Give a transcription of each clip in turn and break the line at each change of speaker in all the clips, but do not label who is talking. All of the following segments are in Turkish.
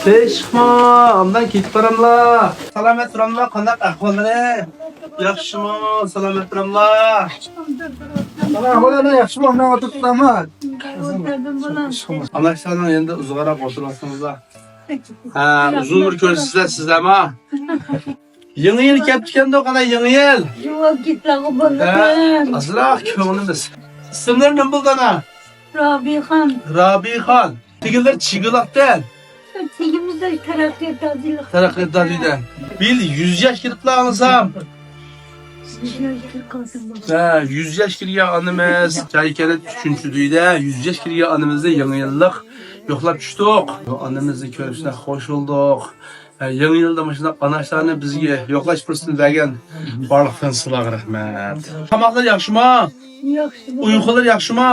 Teşma, ondan ketib baramlar. Salomat turamlar, qanday ahvollari? Yaxshimi? Salomat turamlar.
Ahvollari yaxshimi? Mana o'tiribman.
Anashlarning endi uzunroq o'tirasizlar. Ha, uzun bir ko'rsizlar sizlarmi? Yangi yil kelib ekan-da, qanday yangi yil?
Yo'q, ketlağı bo'laman.
Azroq ko'nglimiz. Ismlar nima bo'ldi ana?
Robixon.
Robixon. Tigillar chigilaqdan.
Tegimizde taraqqiyotchilik.
Taraqqiyotda. Bil 100 yosh kiriblar ansam. Ha, 100 yosh kirgan onamiz, Chaykana 3-uyda 100 yosh kirgan onamizda yangi yillik yo'qlab tushdik. Onamizni ko'rishdan xush bo'ldik. Yangi yilda mana shunday onashlarni bizga yo'qlash fursatini bergan barliqdan sizlarga rahmat. Tamoqlar yaxshimi?
Yaxshi.
Uyqular yaxshimi?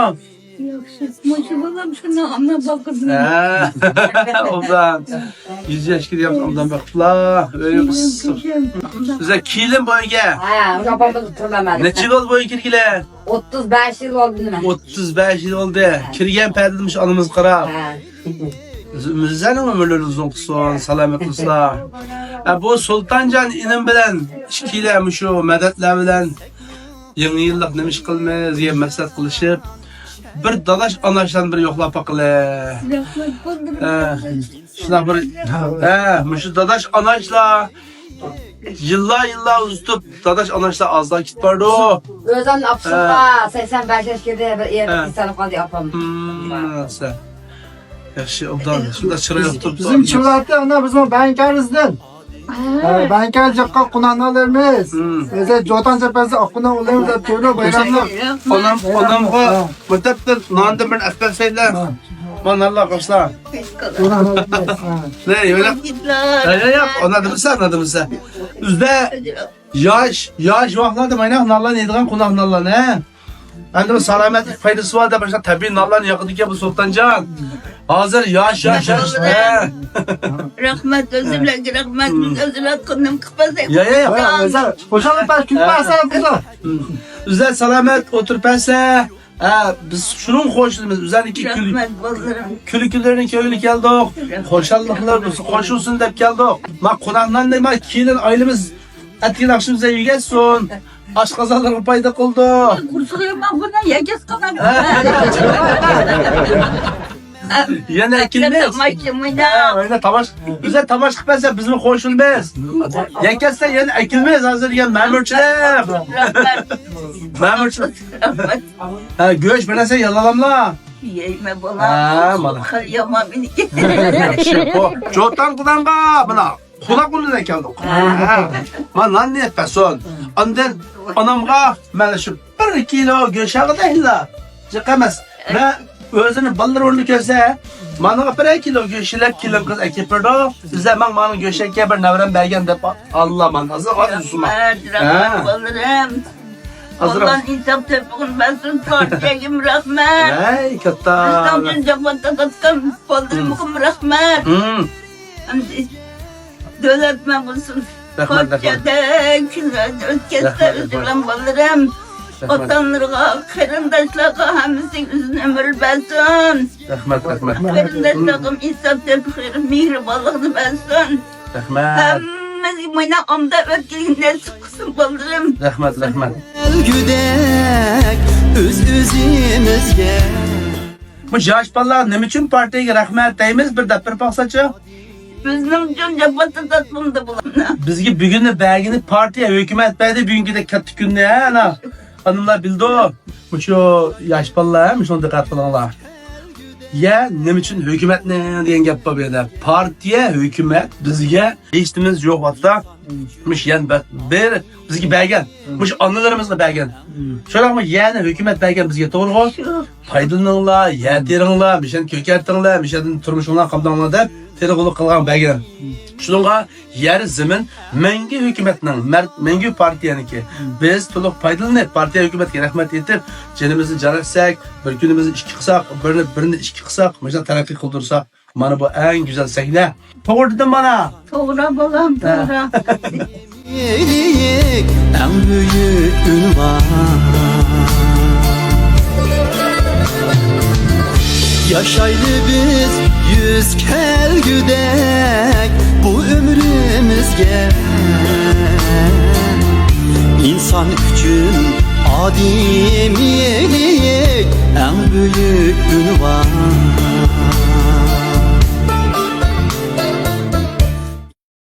Yaxshi. Mo'sha bolam shuni ona boqdim.
Ha, ondan 100 yosh kirgan ondan baqiblar. O'yimiz. Bize kilim boyga.
Ha, yapamda turlamadı.
Neçe yıl boyu kirgiler?
35 yıl oldu nima?
35 yıl oldu. Kirgen perdilmiş anımız kara.
Ha.
Müzzenin ömürleri uzun olsun, selamet olsun. Bu Sultancan inim bilen, işkiyle şu medetler bilen yeni yıllık nemiş kılmaz, diye meslet kılışıp bir dadaş anaştan bir yoklap bakılı.
Rahmat bo'ldim.
Şuna bir, şu dadaş anaşla yıllar uzutup dadaş anaşla azdan git vardı o.
Özden apşıpa 85 yaşında bir yer insanı kaldı yapam.
Sen. Yaxshi, obdan. Shunda chiroy yo'qdir.
Bizim Chivlatda ana bizim bankarimizdan. Bankar jiqqa qunanalarimiz. O'zi Jo'tan tepasida oquna o'laymiz deb to'ylar bayramlar.
Onamga mutabdir nonda bir aftar saylar. Mana Allah qo'shlar. Ne, yo'q. Yo'q, onadimsa. Bizda yosh vaqtlarda mana nonlar yeydigan qunaq nonlar, ha. Endi bu salomatlik foydasi bor deb başqa tabiiy nonlarni yoqadigan bu Sultonjon. Hozir yosh.
Rahmat o'zimlarga rahmat. O'zimlar kunim qilmasa.
Yo'q.
O'zi o'shalar pas kulmasa bular.
Bizlar salomat o'tirpasa, biz shunun qo'shilimiz. Bizlarniki
Rahmat bo'ldim.
kulkularning ko'ngli keldik. Xo'shalliklar bo'lsin, qo'shilsin deb keldik. Men qonaqdan nima kelin oilamiz atgan axshimizda yegasin. Aşqazanlarga payda qildi.
Kursuga men bundan yakas qildim.
Yana ikilmiz. Öyle tamaş. Bize tamaş qilmasa bizni qo'shilmaymiz. Yakasda yana ikilmiz hozir degan ma'murchilar. Ma'murchilar. Ha, go'sht bilasa yalalamlar.
Yeyme
Ha,
bolam.
mana.
Yama beni.
Jo'tan qudanga buna. Xudo qo'lidan keldik. Men nan ne etpason. Ondan onamga mana shu 1 kilo go'sht alg'idaylar. Jiqamas. Va o'zini ballar o'rni ko'rsa, mana 1 kilo go'shtlar kilim qiz akipirdi. Bizlar mana go'shtga bir navram bergan deb Allah man hozir o'zim.
Rahmat bo'ldim. Allah'ın insaf tepkin versin, tortayım rahmet.
Hey katta.
İstanbul'un cemaatine katkım, bolduğum rahmet. Döletme bulsun. Korkçada, külerde, ötkeste üzülen bollarım. Vatanlarına, kırındaşlarına hemimizin üzün ömür versin.
Rahmet.
Kırındaşlarım insaf tepkin, mihribanlığını versin.
Rahmet.
Hemimizin bana amda ötkeliğinden sıkısın bollarım.
Rahmet.
Güdek üzümüzge.
Bu yosh bolalar nima uchun partiyaga rahmat deymiz bir deb bir baqsachi?
Bizim için cemaatine tatmında bulanlar.
Bizga bugunni bagini partiya hukumat berdi bugungidek katta kunni ana. Hanımlar bildi o. Şu yosh bolalar ham shuni diqqat qilinglar. Ya nima uchun hukumatni degan gap bor bu yerda. Partiya, hukumat bizga eshitimiz yo'q vaqtda mush yan bir bizga bergan. Mush onalarimizga bergan. Shunaqmi yana hukumat bergan bizga to'g'ri? Foydalaninglar, yetinglar, mishan ko'kartinglar, mishan turmushinglar qamdanglar deb telefon qilgan bergan. Shunga yer zamin menga hukumatning, menga partiyaniki. Biz to'liq foydalanib partiya hukumatga rahmat etib, jinimizni jaratsak, bir kunimizni ishga qilsak, birini ishga qilsak, mishan taraqqiy qildirsak, mana bu eng go'zal sahna. To'g'ri dedim mana.
To'g'ri bolam, to'g'ri.
Iyilik en büyük ünvan. Yaşaylı biz yüz kel güde İnsan üçün adimiyelik en büyük ünvan.